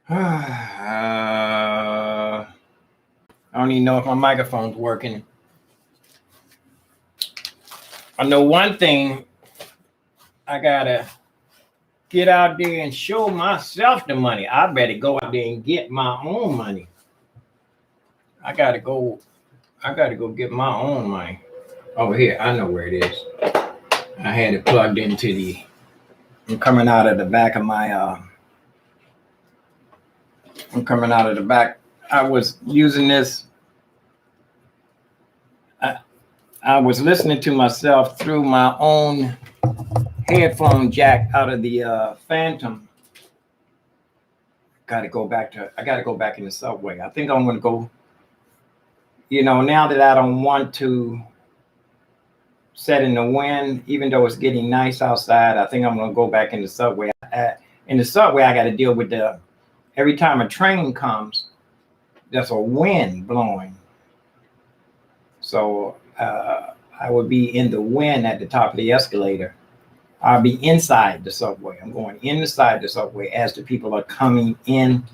I don't even know if my microphone's working. I know one thing. I gotta get out there and show myself the money. I better go out there and get my own money. I gotta go get my own money. Over here, I know where it is. I had it plugged into I'm coming out of the back of my I'm coming out of the back. I was using this. I was listening to myself through my own headphone jack out of the Phantom. I gotta go back in the subway. I think I'm gonna go, now that I don't want to set in the wind, even though it's getting nice outside, I think I'm gonna go back in the subway. In the subway, I gotta deal with every time a train comes, there's a wind blowing. So I would be in the wind at the top of the escalator. I'll be inside the subway. I'm going inside the subway as the people are coming in,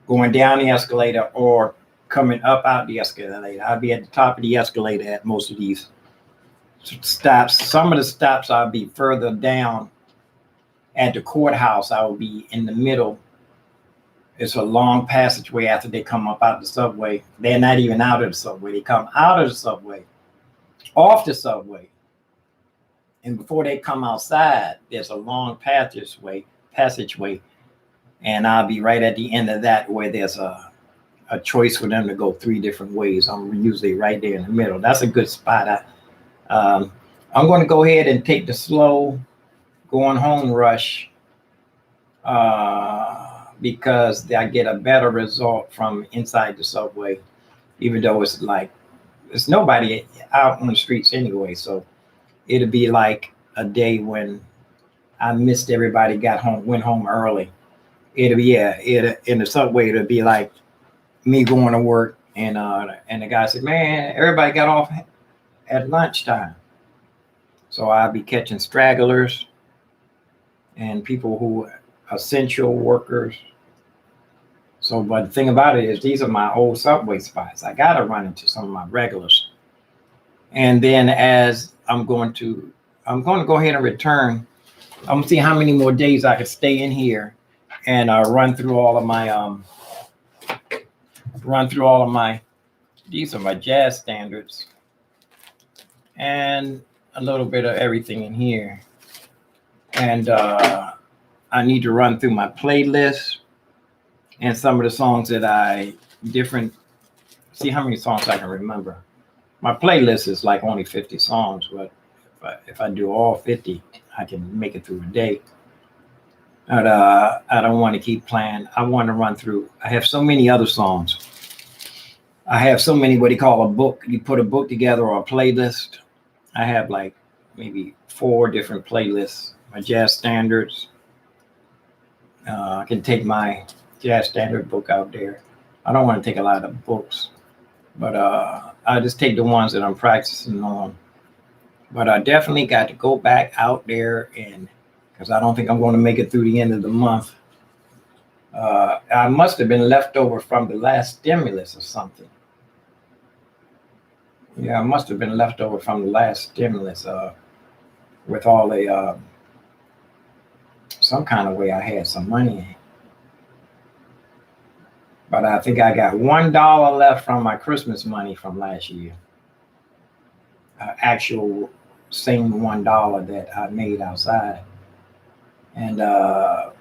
going down the escalator or coming up out the escalator. I'll be at the top of the escalator at most of these stops. Some of the stops I'll be further down. At the courthouse, I will be in the middle. It's a long passageway after they come up out the subway. They're not even out of the subway. They come out of the subway, off the subway. And before they come outside, there's a long passageway, and I'll be right at the end of that where there's a choice for them to go 3 different ways. I'm usually right there in the middle. That's a good spot. I'm going to go ahead and take the slow going home rush because I get a better result from inside the subway, even though it's nobody out on the streets anyway. So it'll be like a day when I missed everybody, went home early. In the subway, it'll be like me going to work and the guy said, man, everybody got off at lunchtime. So I'll be catching stragglers and people who are essential workers. So, but the thing about it is these are my old subway spots. I got to run into some of my regulars. And then as I'm going to go ahead and return. I'm going to see how many more days I can stay in here and run through all of my, these are my jazz standards and a little bit of everything in here. And I need to run through my playlist and some of the songs that see how many songs I can remember. My playlist is like only 50 songs, but if I do all 50, I can make it through a day. But I don't want to keep playing. I want to run through. I have so many other songs. I have so many, what do you call a book? You put a book together or a playlist. I have like maybe 4 different playlists. My jazz standards. I can take my jazz standard book out there. I don't want to take a lot of books, but I just take the ones that I'm practicing on. But I definitely got to go back out there because I don't think I'm going to make it through the end of the month. I must have been left over from the last stimulus or something. Yeah, I must have been left over from the last stimulus with all the some kind of way I had some money. But I think I got $1 left from my Christmas money from last year. Actual same $1 that I made outside. And I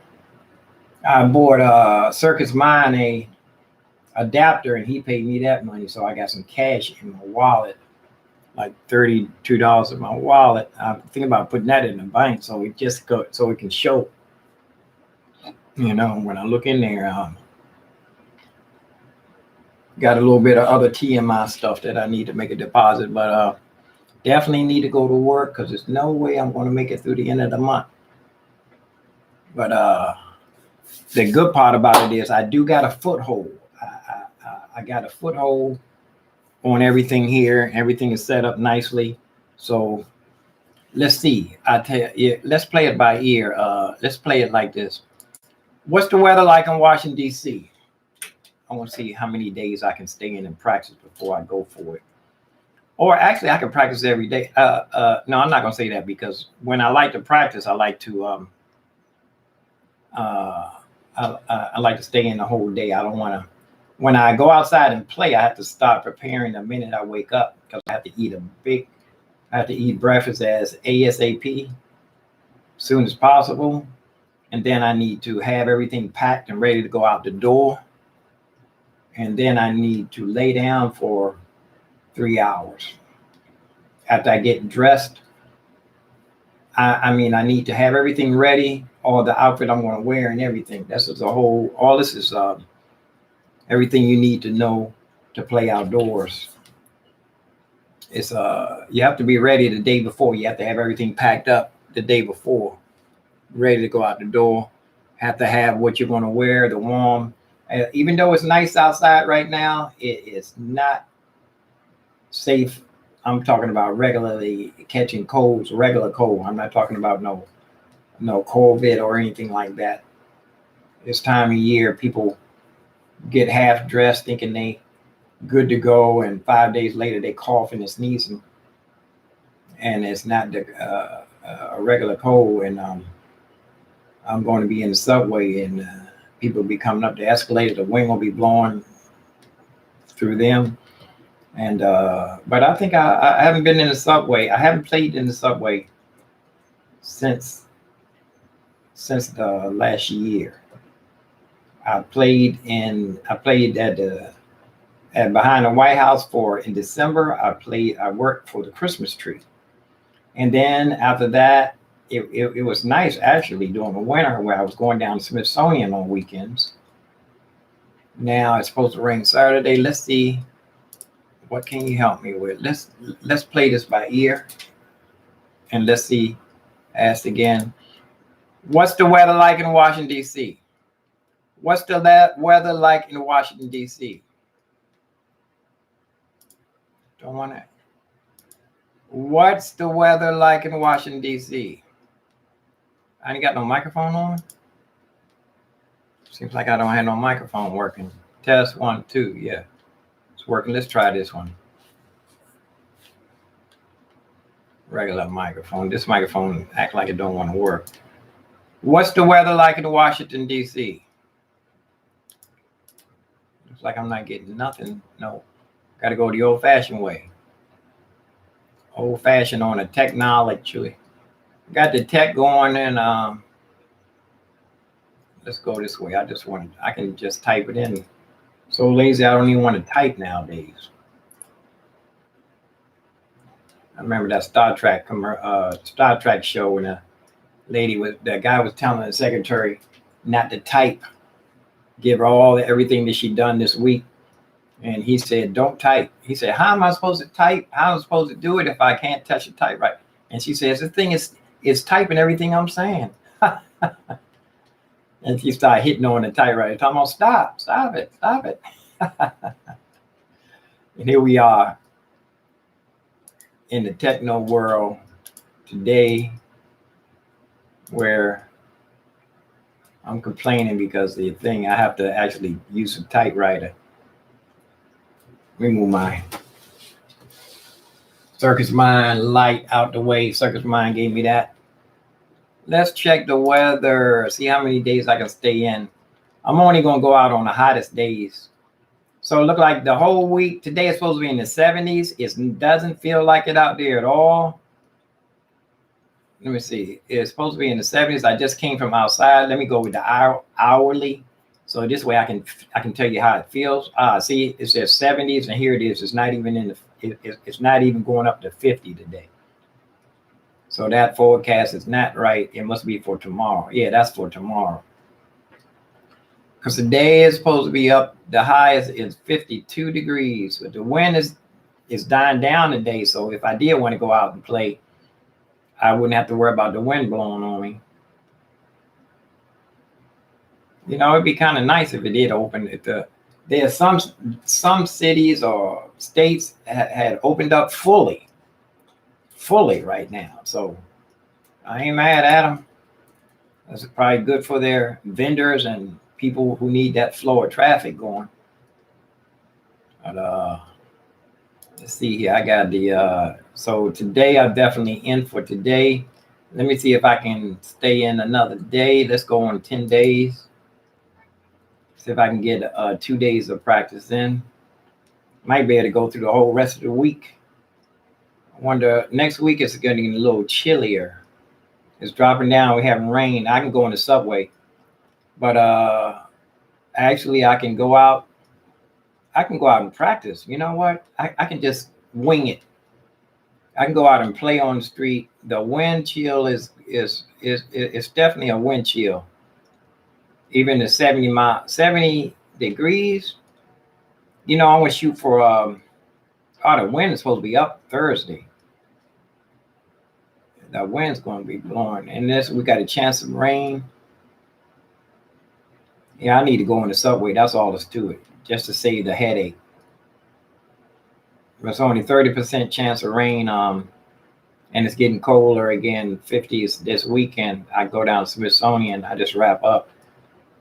bought Circus Mind a adapter, and he paid me that money. So I got some cash in my wallet, like $32 in my wallet. I'm thinking about putting that in the bank so it can show. When I look in there, got a little bit of other TMI stuff that I need to make a deposit, but definitely need to go to work because there's no way I'm going to make it through the end of the month. But the good part about it is I do got a foothold. I got a foothold on everything here. Everything is set up nicely. So let's see. I tell you, let's play it by ear. Let's play it like this. What's the weather like in Washington, D.C.? I want to see how many days I can stay in and practice before I go for it. Or actually, I can practice every day. No, I'm not going to say that, because when I like to practice, I like to I like to stay in the whole day. I don't want to. When I go outside and play, I have to start preparing the minute I wake up, because I have to eat I have to eat breakfast as ASAP, soon as possible, and then I need to have everything packed and ready to go out the door, and then I need to lay down for 3 hours after I get dressed. I mean, I need to have everything ready, all the outfit I'm going to wear and everything. This is all this is everything you need to know to play outdoors. It's you have to be ready the day before. You have to have everything packed up the day before, ready to go out the door. Have to have what you're going to wear, the warm. Even though it's nice outside right now, it is not safe. I'm talking about regularly catching colds, regular cold. I'm not talking about no COVID or anything like that. This time of year, people get half dressed thinking they good to go, and 5 days later they coughing and sneezing, and it's not a regular cold. And I'm going to be in the subway, and people will be coming up the escalator. The wind will be blowing through them. And but I think I haven't been in the subway. I haven't played in the subway since the last year. I played at behind the White House in December. I worked for the Christmas tree, and then after that, it was nice actually during the winter, where I was going down to Smithsonian on weekends. Now it's supposed to rain Saturday. Let's see. What can you help me with? Let's play this by ear, and let's see. Asked again. What's the weather like in Washington, D.C.? What's the weather like in Washington, D.C.? Don't want to. What's the weather like in Washington, D.C.? I ain't got no microphone on. Seems like I don't have no microphone working. Test 1, 2. Yeah. It's working. Let's try this one. Regular microphone. This microphone act like it don't want to work. What's the weather like in Washington, D.C.? Looks like I'm not getting nothing. No. Got to go the old-fashioned way. Old-fashioned on a technology. Got the tech going, and let's go this way. I can just type it in. So lazy, I don't even want to type nowadays. I remember that Star Trek show, when the guy was telling the secretary not to type, give her everything that she'd done this week, and he said, "Don't type." He said, "How am I supposed to type? How am I supposed to do it if I can't touch the typewriter?" And she says, "The thing is typing everything I'm saying." And she started hitting on the typewriter, talking about stop it. And here we are in the techno world today, where I'm complaining because the thing I have to actually use a typewriter. Remove my Circus Mind light out the way. Circus Mind gave me that. Let's check the weather, see how many days I can stay in. I'm only going to go out on the hottest days. So it look like the whole week, today is supposed to be in the 70s. It doesn't feel like it out there at all. Let me see. It's supposed to be in the 70s. I just came from outside. Let me go with the hourly. So this way I can tell you how it feels. See, it says 70s, and here it is. It's not even it's not even going up to 50 today. So that forecast is not right. It must be for tomorrow. Yeah, that's for tomorrow. Because the day is supposed to be up. The highest is 52 degrees, but the wind is dying down today. So if I did want to go out and play, I wouldn't have to worry about the wind blowing on me. You know, it'd be kind of nice if it did open. There are some cities or states had opened up fully right now. So I ain't mad at them. That's probably good for their vendors and people who need that flow of traffic going. But let's see here. I got the so today I'm definitely in for today. Let me see if I can stay in another day. Let's go on 10 days. See if I can get 2 days of practice in. Might be able to go through the whole rest of the week. I wonder, next week it's going to get a little chillier. It's dropping down. We're having rain. I can go on the subway. But actually I can go out. I can go out and practice. You know what? I can just wing it. I can go out and play on the street. The wind chill is definitely a wind chill. Even the 70 degrees. You know, I want to shoot for the wind is supposed to be up Thursday. The wind's going to be blowing, and this we got a chance of rain. Yeah, I need to go on the subway. That's all there's to it, just to save the headache. There's only 30% chance of rain, and it's getting colder again. 50s this weekend. I go down to Smithsonian. I just wrap up.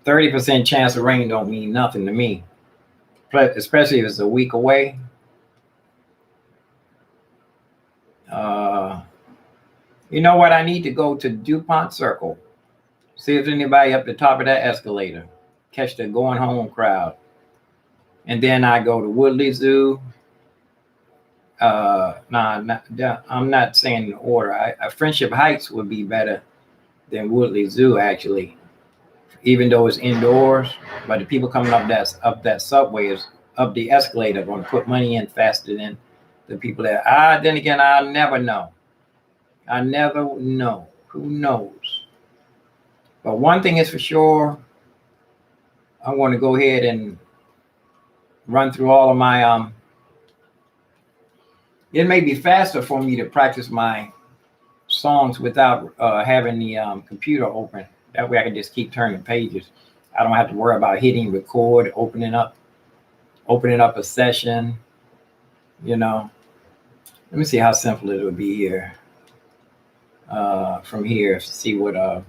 30% chance of rain don't mean nothing to me, but especially if it's a week away. You know what? I need to go to DuPont Circle. See if there's anybody up the top of that escalator. Catch the going home crowd. And then I go to Woodley Zoo. I'm not saying in order. Friendship Heights would be better than Woodley Zoo, actually. Even though it's indoors, but the people coming up that subway is up the escalator going to put money in faster than the people there. Then again, I'll never know. I never know. Who knows? But one thing is for sure, I want to go ahead and run through all of my it may be faster for me to practice my songs without having the computer open. That way I can just keep turning pages. I don't have to worry about hitting record, opening up a session, you know. Let me see how simple it would be here. From here, see what let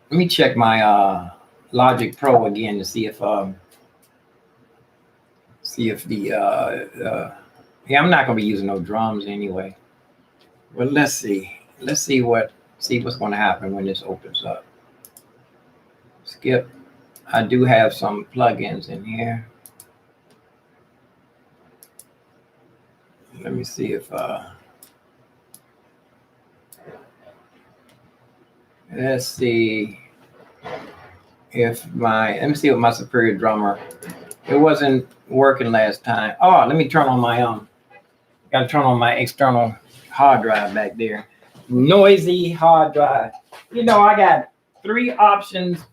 me check my Logic Pro again to see if the yeah, I'm not gonna be using no drums anyway. But let's see what's gonna happen when this opens up. Skip. I do have some plugins in here. Let me see if let's see if let me see what my Superior Drummer. It wasn't working last time. Oh, let me turn on my gotta turn on my external hard drive back there. Noisy hard drive. You know, I got 3 options,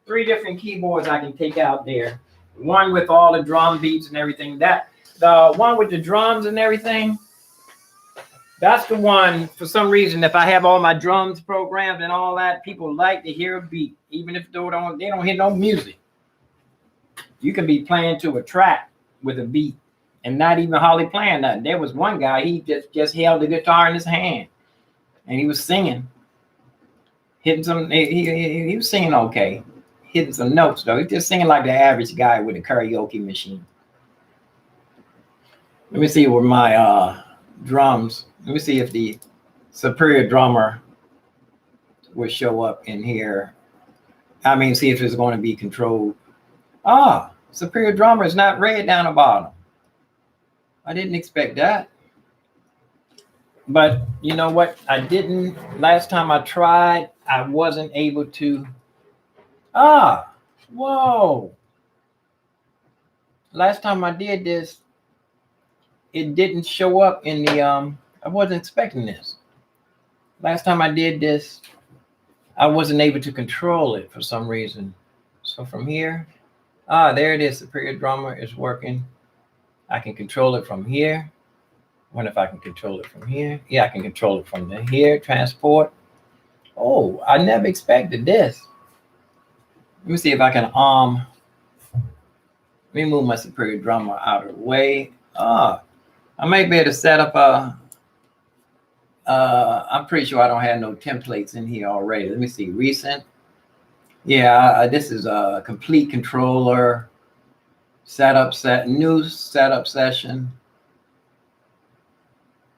3 different keyboards I can take out there. One with all the drum beats and everything. The one with the drums and everything, that's the one, for some reason, if I have all my drums programmed and all that, people like to hear a beat, even if they don't hear no music. You can be playing to a track with a beat and not even hardly playing nothing. There was one guy, he just held the guitar in his hand and he was singing, hitting some, he was singing okay, hitting some notes though. He's just singing like the average guy with a karaoke machine. Let me see where my drums, let me see if the Superior Drummer will show up in here. I mean, see if it's going to be controlled. Superior Drummer is not red down the bottom. I didn't expect that. But you know what? Last time I tried, I wasn't able to. Whoa. Last time I did this, it didn't show up in the, I wasn't expecting this. Last time I did this, I wasn't able to control it for some reason. So from here, there it is. Superior Drummer is working. I can control it from here. I wonder if I can control it from here. Yeah, I can control it from here. Transport. Oh, I never expected this. Let me see if I can let me move my Superior Drummer out of the way. I might be able to set up I'm pretty sure I don't have no templates in here already. Let me see. Recent. Yeah, this is a complete controller new setup session.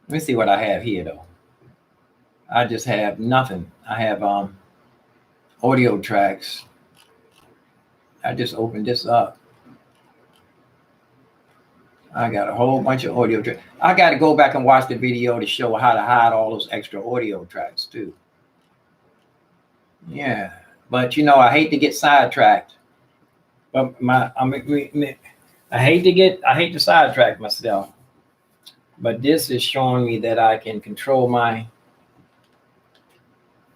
Let me see what I have here though. I just have nothing. I have audio tracks. I just opened this up. I got a whole bunch of audio tracks. I got to go back and watch the video to show how to hide all those extra audio tracks too. Yeah, but you know, I hate to get sidetracked. But I hate to sidetrack myself. But this is showing me that I can control my.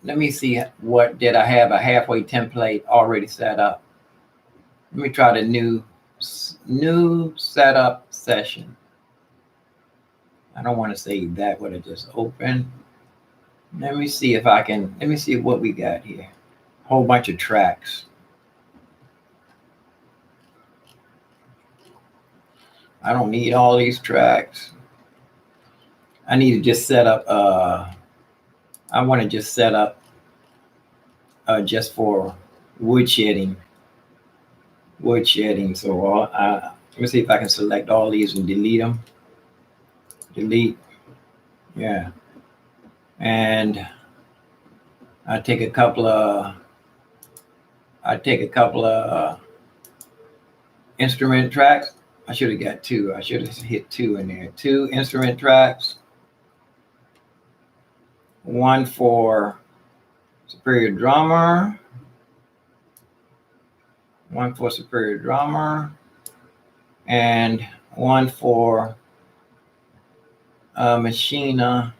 Let me see, what did I have a halfway template already set up? Let me try the new setup session. I don't want to save that what I just opened. Let me see if I can. Let me see what we got here. Whole bunch of tracks. I don't need all these tracks. I need to just set up. I want to just set up just for woodshedding. So let me see if I can select all these and delete them. Delete. Yeah. And I take a couple of instrument tracks. I should have got two. I should have hit two in there. 2 instrument tracks. One for Superior Drummer. One for Superior Drummer. And one for Machina.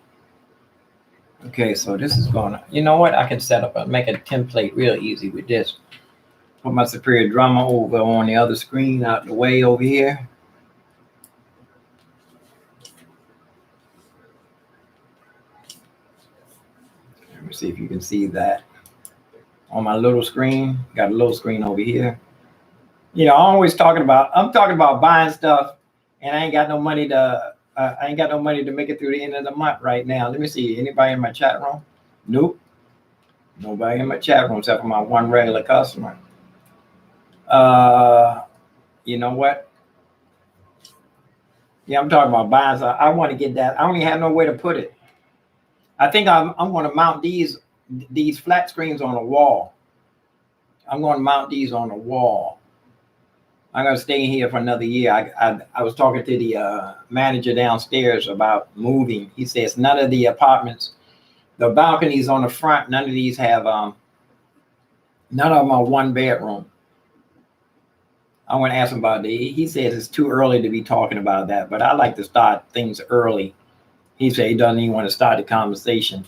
Okay, so this is going to, you know what? I can set up, make a template real easy with this. Put my Superior Drummer over on the other screen out the way over here. Let me see if you can see that on my little screen. Got a little screen over here. You know, I'm talking about buying stuff, and I ain't got no money to make it through the end of the month right now. Let me see. Anybody in my chat room? Nope. Nobody in my chat room except for my one regular customer. You know what? Yeah, I'm talking about buying. So I want to get that. I don't even have no way to put it. I think I'm going to mount these flat screens on a wall. I'm going to mount these on a wall. I'm going to stay in here for another year. I was talking to the manager downstairs about moving. He says none of the apartments, the balconies on the front, none of these have, none of them are 1 bedroom. I want to ask him about he says it's too early to be talking about that, but I like to start things early. He said he doesn't even want to start the conversation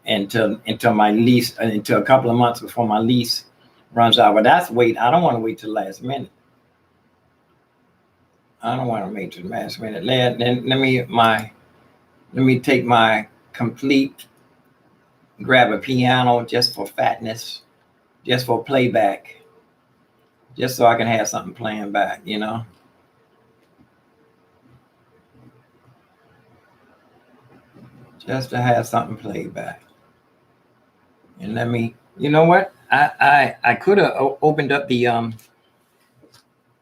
until my lease, until a couple of months before my lease runs out. But I don't want to wait till the last minute. I don't want to wait till the last minute. Let me take my complete, grab a piano just for fatness, just for playback, just so I can have something playing back, you know. Just to have something played back. And let me, you know what? I could have opened up the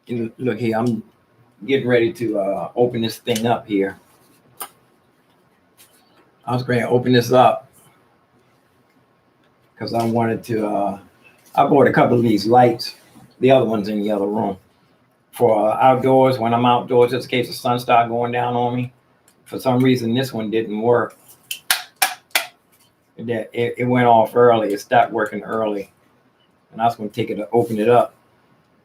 look here, I'm getting ready to open this thing up here. I was going to open this up because I wanted to I bought a couple of these lights. The other one's in the other room for outdoors. When I'm outdoors, just in case the sun started going down on me. For some reason, this one didn't work. It went off early. It stopped working early. And I was going to take it to open it up.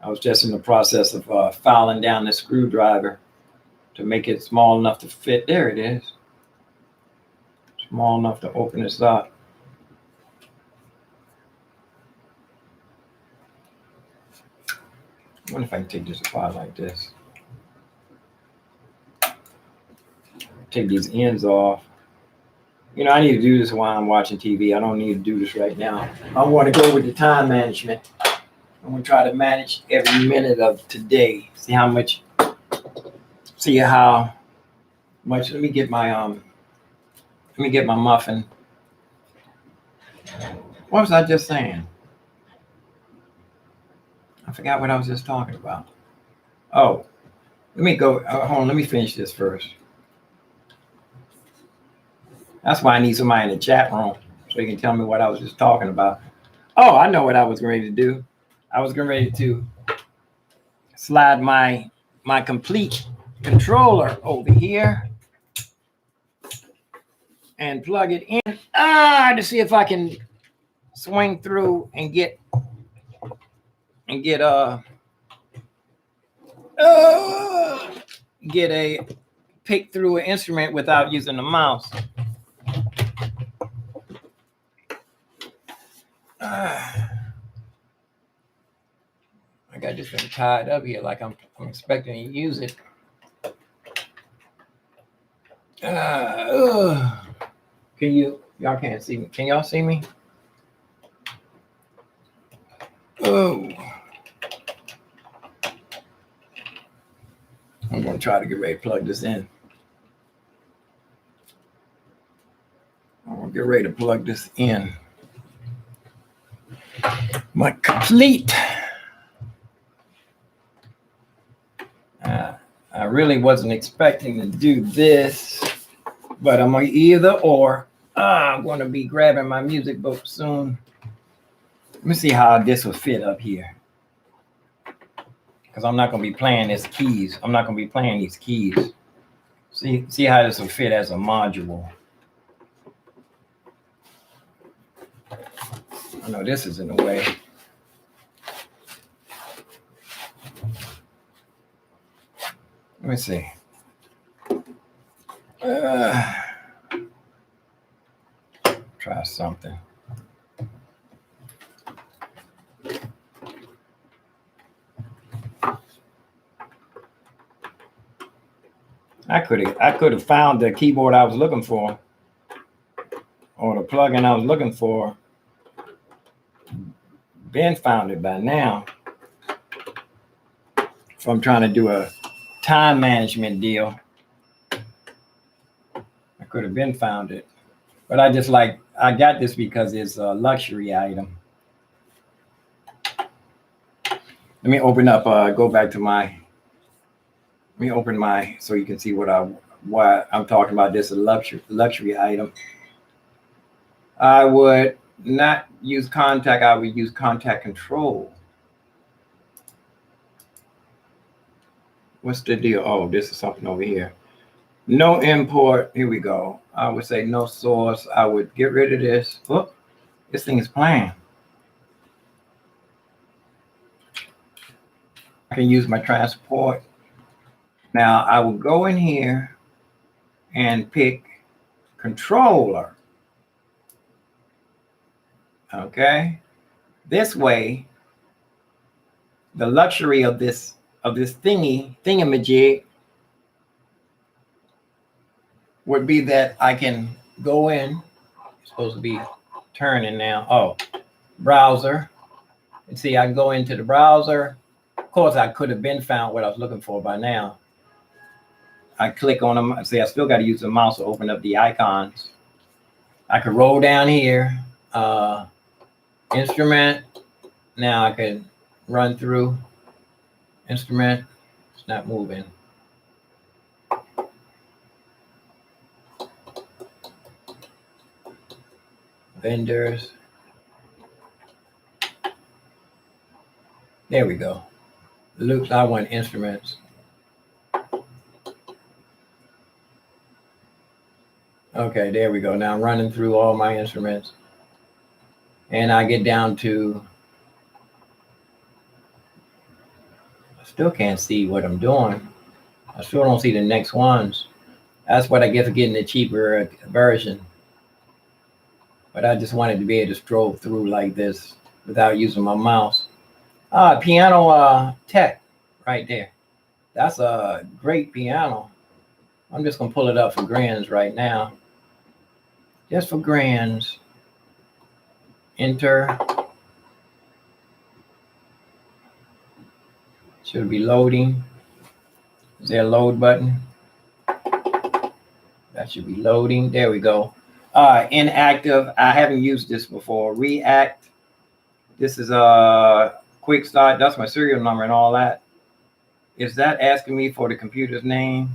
I was just in the process of filing down the screwdriver to make it small enough to fit. There it is. Small enough to open this up. I wonder if I can take this apart like this. Take these ends off. You know, I need to do this while I'm watching TV. I don't need to do this right now. I want to go with the time management. I'm going to try to manage every minute of today. See how much. Let me get my Let me get my muffin. What was I just saying? I forgot what I was just talking about. Oh, let me go. Hold on, let me finish this first. That's why I need somebody in the chat room so you can tell me what I was just talking about. Oh, I know what I was ready to do. I was getting ready to slide my complete controller over here and plug it in to see if I can swing through and get a pick through an instrument without using the mouse. I got this thing tied up here like I'm expecting to use it. Y'all can't see me. Can y'all see me? Oh. I'm going to try to get ready to plug this in. I'm going to get ready to plug this in. My complete. I really wasn't expecting to do this, but I'm either or. I'm going to be grabbing my music book soon. Let me see how this will fit up here. Because I'm not going to be playing these keys. I'm not going to be playing these keys. See how this will fit as a module. I know this is in the way. Let me see. Try something. I could have found the keyboard I was looking for, or the plugin I was looking for. Ben found it by now. If I'm trying to do a time management deal, I could have been found it. But I got this because it's a luxury item. Let me open up, go back to let me open so you can see why I'm talking about this, a luxury item. I would not use Kontakt, I would use Kontakt Control. What's the deal? Oh, this is something over here. No import. Here we go. I would say no source. I would get rid of this. Oh, this thing is playing. I can use my transport. Now I will go in here and pick controller. Okay. This way, the luxury of this thingamajig would be that I can go in. It's supposed to be turning now. Oh, browser. And see, I can go into the browser. Of course, I could have been found what I was looking for by now. I click on them. See, I still got to use the mouse to open up the icons. I could roll down here, instrument. Now I can run through instrument. It's not moving. Vendors. There we go. Loops, I want instruments. Okay, there we go. Now I'm running through all my instruments. And I get down to, I still can't see what I'm doing. I still don't see the next ones. That's what I get for getting the cheaper version. But I just wanted to be able to stroll through like this without using my mouse. Piano Tech right there. That's a great piano. I'm just gonna pull it up for grins right now. Just for grins. Enter. Should be loading. Is there a load button? That should be loading. There we go. Inactive. I haven't used this before. React. This is a quick start. That's my serial number and all that. Is that asking me for the computer's name?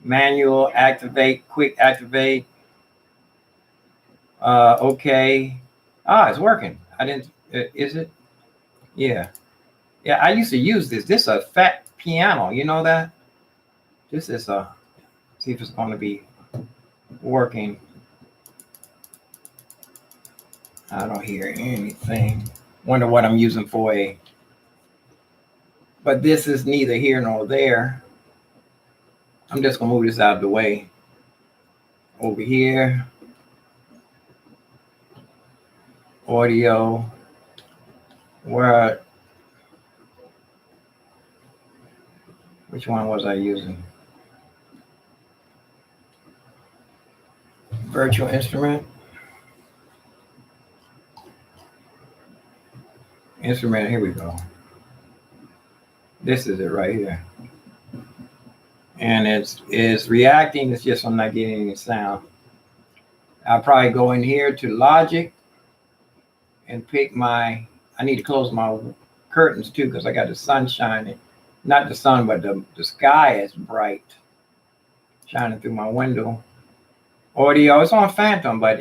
Manual activate, quick activate. Okay. It's working. I didn't, is it? Yeah. Yeah, I used to use this. This is a fat piano. You know that? This is see if it's going to be working. I don't hear anything. Wonder what I'm using for a, but this is neither here nor there. I'm just gonna move this out of the way. Over here, audio, which one was I using? Virtual instrument. Instrument, here we go. This is it right here. And it's reacting, it's just I'm not getting any sound. I'll probably go in here to Logic and pick I need to close my curtains too because I got the sun shining. Not the sun, but the sky is bright. Shining through my window. Audio, it's on Phantom, but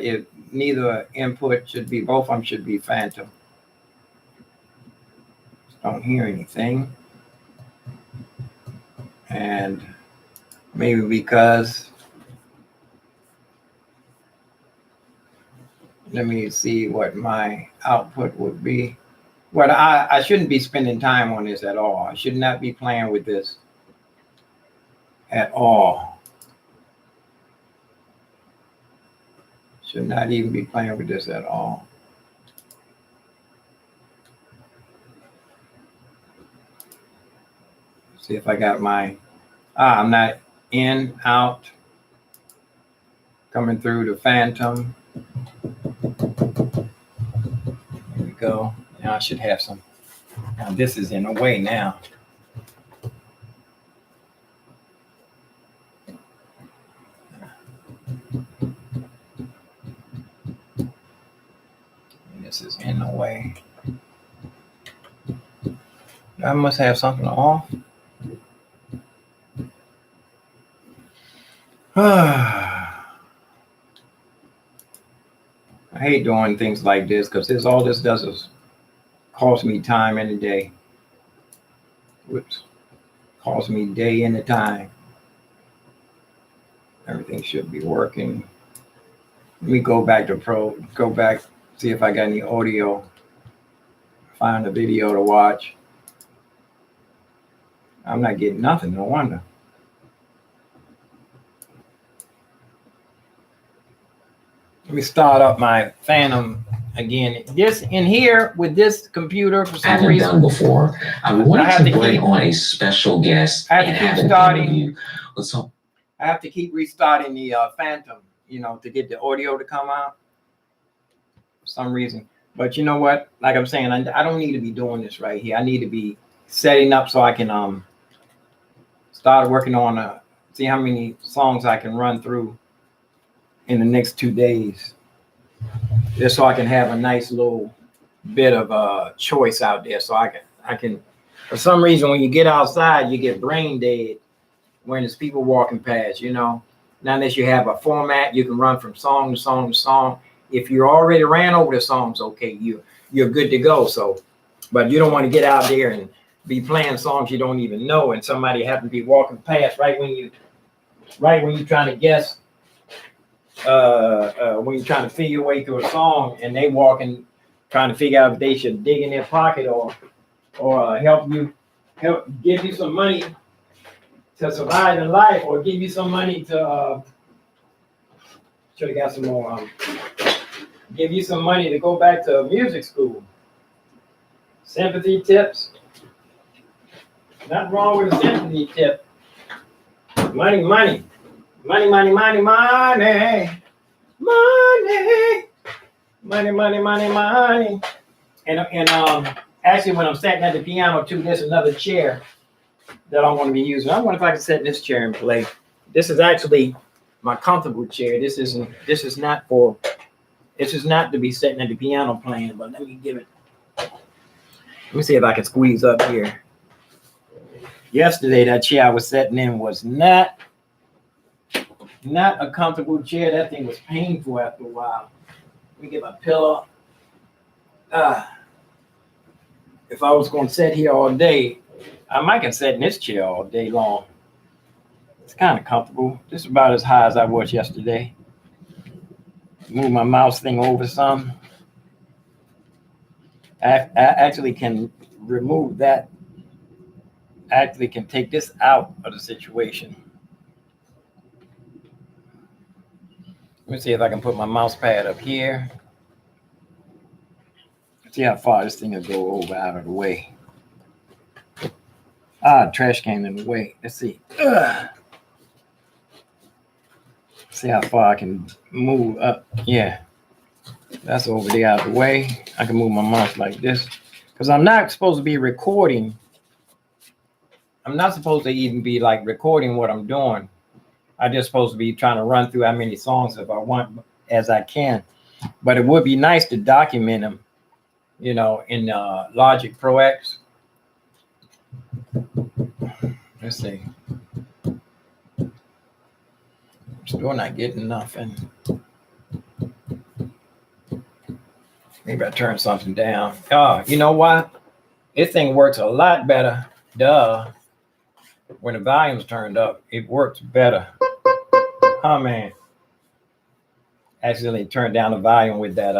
neither input should be, both of them should be Phantom. Don't hear anything. And maybe because, let me see what my output would be. Well, I shouldn't be spending time on this at all. I should not be playing with this at all. Should not even be playing with this at all. See if I got my, I'm not in, out, coming through the Phantom. There we go. Now I should have some. Now this is in the way now. This is in the way. I must have something off. I hate doing things like this because all this does is cost me time in the day. Whoops. Cost me day in the time. Everything should be working. Let me go back to go back, see if I got any audio. Find a video to watch. I'm not getting nothing, no wonder. Let me start up my Phantom again. This in here with this computer for some reason. Done before. I wanted to bring on a special guest. I have to keep starting. I have to keep restarting the Phantom, to get the audio to come out for some reason. But you know what? Like I'm saying, I don't need to be doing this right here. I need to be setting up so I can start working on see how many songs I can run through in the next 2 days, just so I can have a nice little bit of choice out there. So I can, for some reason, when you get outside, you get brain dead when there's people walking past, Now, unless you have a format, you can run from song to song to song. If you already ran over the songs, okay, you're good to go. So, but you don't want to get out there and be playing songs you don't even know, and somebody happen to be walking past right when you're trying to guess. When you're trying to figure your way through a song and they walking, trying to figure out if they should dig in their pocket or help give you some money to survive in life, or give you some money to should have got some more give you some money to go back to music school. Sympathy tips. Nothing wrong with a sympathy tip. Money. Money. And actually, when I'm sitting at the piano too, there's another chair that I'm going to be using. I wonder if I can sit in this chair and play. This is actually my comfortable chair. This is not to be sitting at the piano playing, but let me see if I can squeeze up here. Yesterday, that chair I was sitting in was not a comfortable chair. That thing was painful after a while. Let me get my pillow. If I was going to sit here all day, I might can sit in this chair all day long. It's kind of comfortable. This is about as high as I was yesterday. Move my mouse thing over some. I actually can remove that. I actually can take this out of the situation. Let me see if I can put my mouse pad up here. See how far this thing will go over out of the way. Trash can in the way. Let's see. See how far I can move up. Yeah, that's over there out of the way. I can move my mouse like this because I'm not supposed to be recording. I'm not supposed to even be like recording what I'm doing. I'm just supposed to be trying to run through how many songs if I want as I can. But it would be nice to document them, in Logic Pro X. Let's see. I'm still not getting nothing. Maybe I turn something down. You know what? This thing works a lot better. When the volume's turned up, it works better. Oh man. Accidentally turned down the volume with that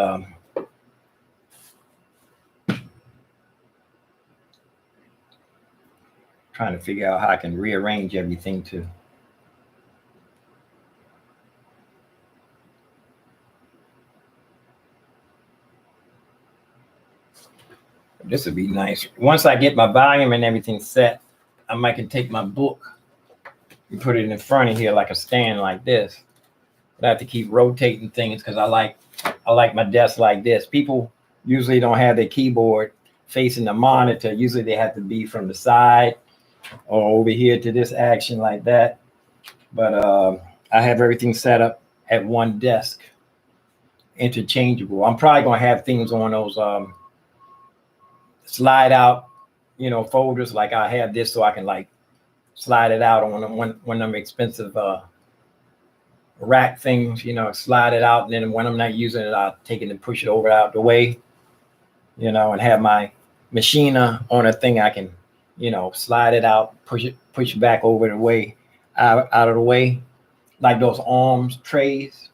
trying to figure out how I can rearrange everything too. This would be nice. Once I get my volume and everything set, I might can take my book and put it in front of here like a stand like this. But I have to keep rotating things because I like my desk like this. People usually don't have their keyboard facing the monitor. Usually they have to be from the side or over here to this action like that. But I have everything set up at one desk, interchangeable. I'm probably going to have things on those slide out, folders. Like I have this so I can like slide it out on one of them expensive rack things, slide it out. And then when I'm not using it, I'll take it and push it over out the way, and have my machina on a thing I can, slide it out, push it back over the way, out of the way, like those arms trays,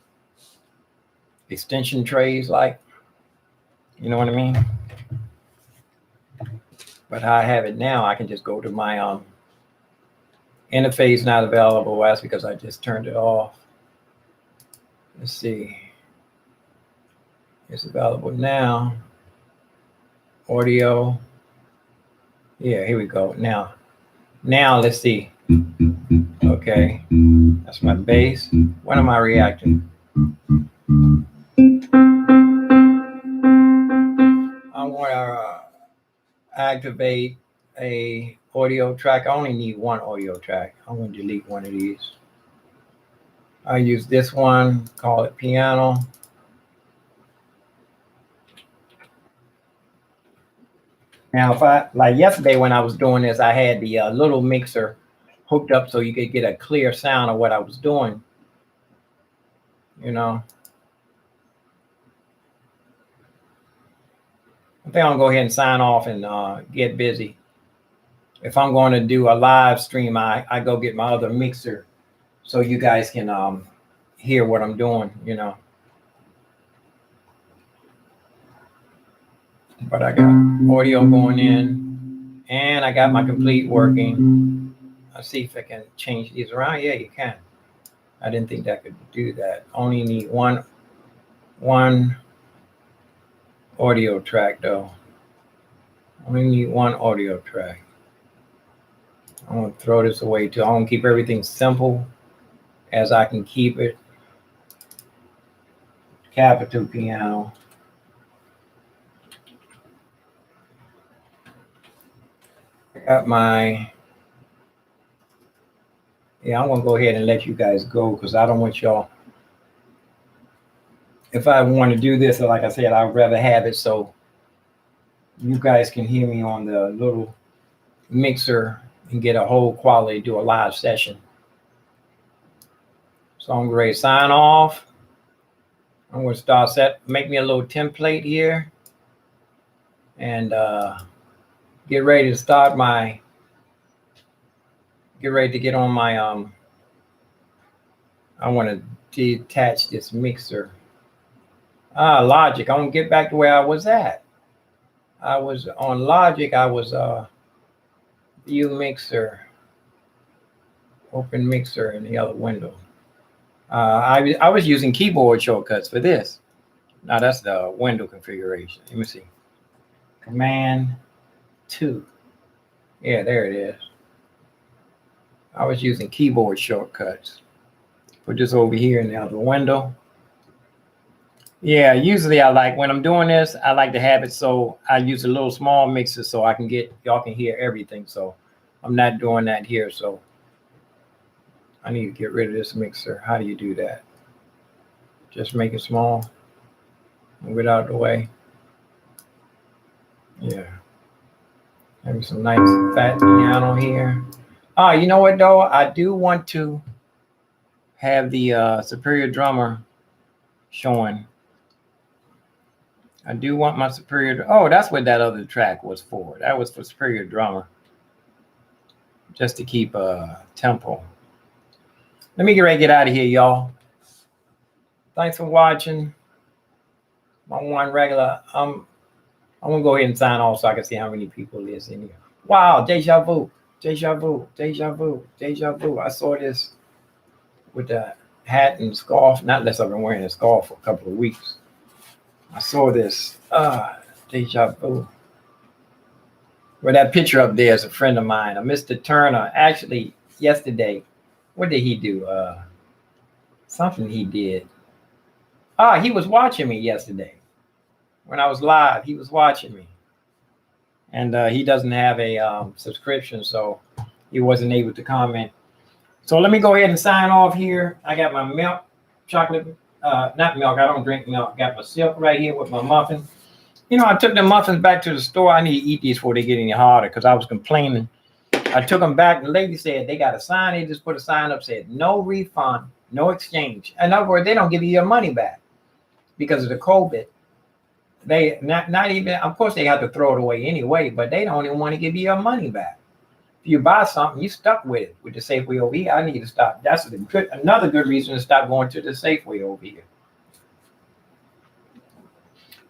extension trays, like, you know what I mean? But how I have it now, I can just go to my interface not available. That's because I just turned it off. Let's see. It's available now. Audio. Yeah, here we go. Now let's see. Okay. That's my bass. When am I reacting? I want to activate a audio track. I only need one audio track. I'm going to delete one of these. I use this one, call it piano. Now, if like yesterday when I was doing this, I had the little mixer hooked up so you could get a clear sound of what I was doing. I think I'll go ahead and sign off and get busy. If I'm going to do a live stream, I go get my other mixer so you guys can hear what I'm doing, But I got audio going in and I got my complete working. I'll see if I can change these around. Yeah, you can. I didn't think that could do that. Only need one audio track though. Only need one audio track. I'm gonna throw this away too. I'm gonna keep everything simple as I can keep it. Capital piano. I got my Yeah, I'm gonna go ahead and let you guys go because I don't want y'all. If I want to do this, like I said, I'd rather have it so you guys can hear me on the little mixer and get a whole quality, do a live session. So I'm ready to sign off. I'm going to start make me a little template here and get ready to start get on my I want to detach this mixer. Logic. I'm going to get back to where I was at. I was on Logic. I was view mixer, open mixer in the other window. I was using keyboard shortcuts for this. Now that's the window configuration. Let me see. Command 2. Yeah, there it is. I was using keyboard shortcuts. Put this over here in the other window. Yeah, usually I like, when I'm doing this, I like to have it so I use a little small mixer so I can y'all can hear everything. So I'm not doing that here. So I need to get rid of this mixer. How do you do that? Just make it small. Move it out of the way. Yeah. Maybe some nice fat piano here. You know what though? I do want to have the Superior Drummer showing. I do want my Superior. Oh, that's what that other track was for. That was for Superior Drummer. Just to keep tempo. Let me get ready to get out of here, y'all. Thanks for watching. My one regular. I'm gonna go ahead and sign off so I can see how many people is in here. Wow, deja vu, deja vu, deja vu, deja vu. I saw this with the hat and scarf. Not unless I've been wearing a scarf for a couple of weeks. I saw this. Deja vu. Well, that picture up there is a friend of mine, Mr. Turner. Actually, yesterday, what did he do? Something he did. He was watching me yesterday. When I was live, he was watching me. And he doesn't have a subscription, so he wasn't able to comment. So let me go ahead and sign off here. I got my milk, chocolate, not milk, I don't drink milk. Got my silk right here with my muffin. You know, I took the muffins back to the store. I need to eat these before they get any harder because I was complaining. I took them back. The lady said they got a sign. They just put a sign up, said no refund, no exchange. In other words, they don't give you your money back because of the COVID. They not even, of course, they have to throw it away anyway, but they don't even want to give you your money back. If you buy something, you stuck with it. With the Safeway over here, I need to stop. That's another good reason to stop going to the Safeway over here.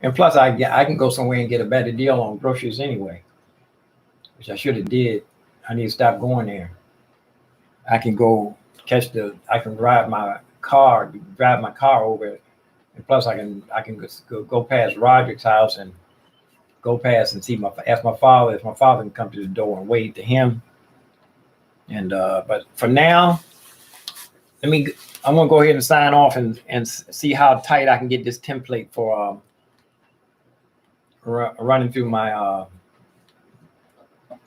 And plus, I can go somewhere and get a better deal on groceries anyway, which I should have did. I need to stop going there. I can go I can drive my car over, and plus I can go past Roderick's house and go past and ask my father if my father can come to the door and wave to him. And but for now, I'm gonna go ahead and sign off and see how tight I can get this template for running through my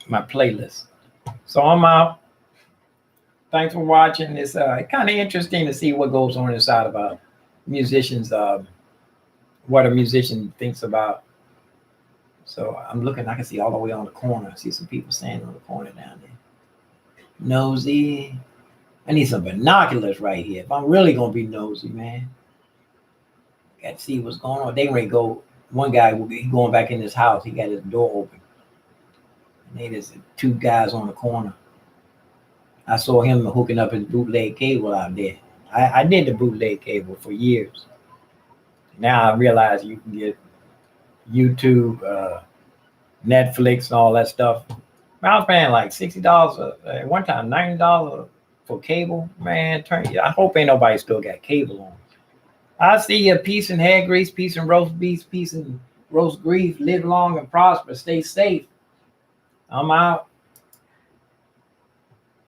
my playlist. So I'm out. Thanks for watching. It's kind of interesting to see what goes on inside of a musician's what a musician thinks about. So I'm looking, I can see all the way on the corner. I see some people standing on the corner down there. Nosy. I need some binoculars right here. If I'm really gonna be nosy, man. Got to see what's going on. They ready to go. One guy will be going back in his house. He got his door open. And there's 2 guys on the corner. I saw him hooking up his bootleg cable out there. I did the bootleg cable for years. Now I realize you can get YouTube, Netflix, and all that stuff. I was paying like $60 at one time, $90 for cable. Man, I hope ain't nobody still got cable on. I see you. Peace and hair grease, peace and roast beef, peace and roast grief. Live long and prosper. Stay safe. I'm out.